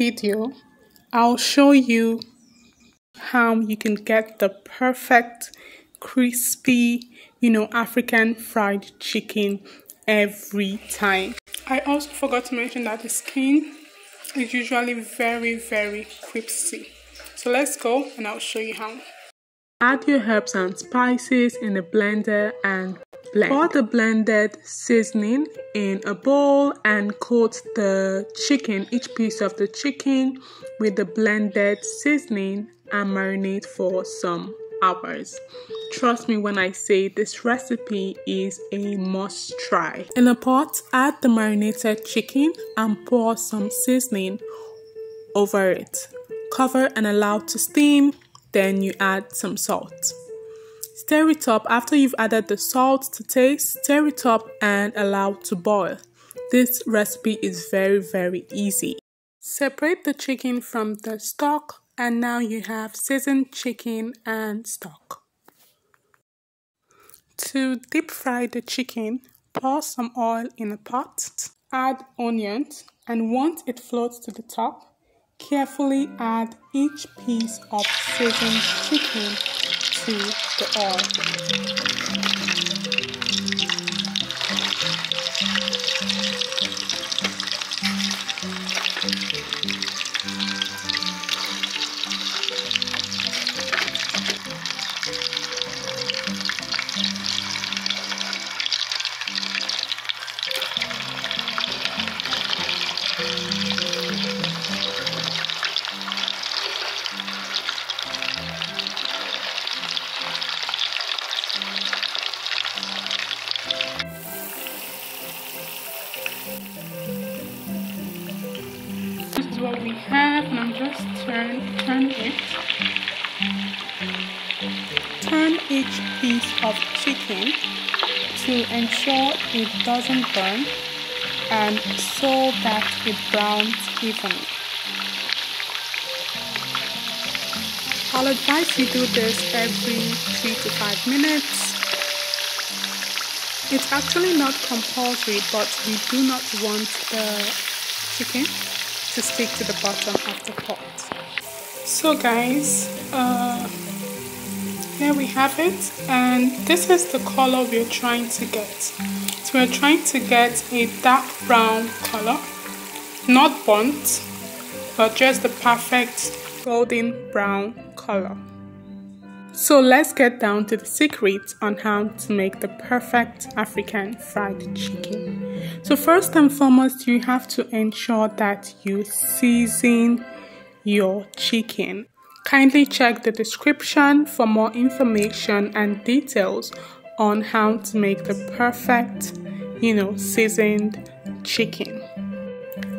video, I'll show you how you can get the perfect crispy, African fried chicken every time. I also forgot to mention that the skin is usually very, very crispy. So let's go and I'll show you how. Add your herbs and spices in a blender and blend. Pour the blended seasoning in a bowl and coat the chicken, each piece of the chicken, with the blended seasoning and marinate for some hours. Trust me when I say this recipe is a must try. In a pot, add the marinated chicken and pour some seasoning over it. Cover and allow to steam. Then you add some salt. Stir it up. After you've added the salt to taste, stir it up and allow to boil. This recipe is very, very easy. Separate the chicken from the stock, and now you have seasoned chicken and stock. To deep fry the chicken, pour some oil in a pot. Add onions, and once it floats to the top, carefully add each piece of seasoned chicken to the oil. This is what we have, and I'm just turn it. Turn each piece of chicken to ensure it doesn't burn and so that it browns evenly. I'll advise you do this every 3 to 5 minutes. It's actually not compulsory, but we do not want the chicken to stick to the bottom of the pot. So guys, here we have it, and this is the color we're trying to get. So we're trying to get a dark brown color, not burnt, but just the perfect golden brown color. So let's get down to the secret on how to make the perfect African fried chicken. So first and foremost, you have to ensure that you season your chicken. Kindly check the description for more information and details on how to make the perfect, seasoned chicken.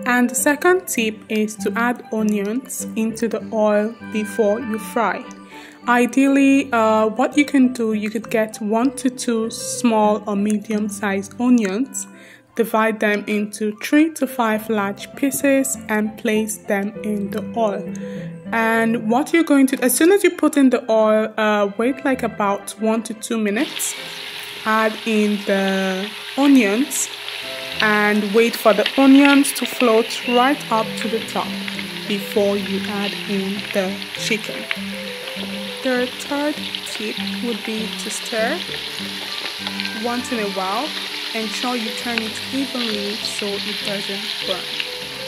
And the second tip is to add onions into the oil before you fry. Ideally, what you can do, you could get 1 to 2 small or medium-sized onions, divide them into 3 to 5 large pieces and place them in the oil. And what you're going to, as soon as you put in the oil, wait like about 1 to 2 minutes, add in the onions and wait for the onions to float right up to the top before you add in the chicken. The third tip would be to stir once in a while. Ensure you turn it evenly so it doesn't burn.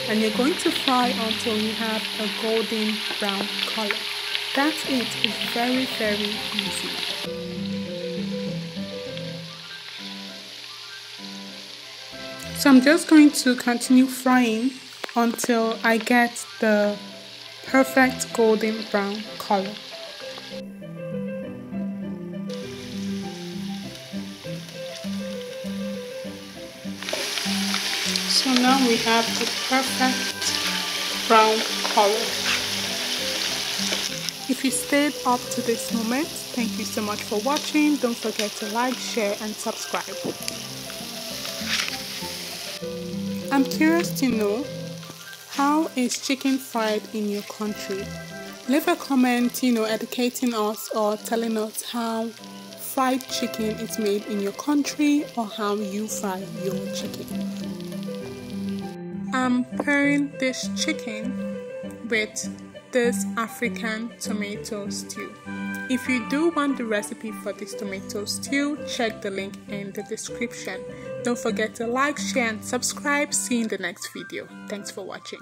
And you're going to fry until you have a golden brown color. That's it. It's very, very easy. So I'm just going to continue frying until I get the perfect golden brown color. So now we have the perfect brown color. If you stayed up to this moment, thank you so much for watching. Don't forget to like, share and subscribe. I'm curious to know, how is chicken fried in your country? Leave a comment, educating us or telling us how fried chicken is made in your country or how you fry your chicken. I'm pairing this chicken with this African tomato stew. If you do want the recipe for this tomato stew, check the link in the description. Don't forget to like, share and subscribe. See you in the next video. Thanks for watching.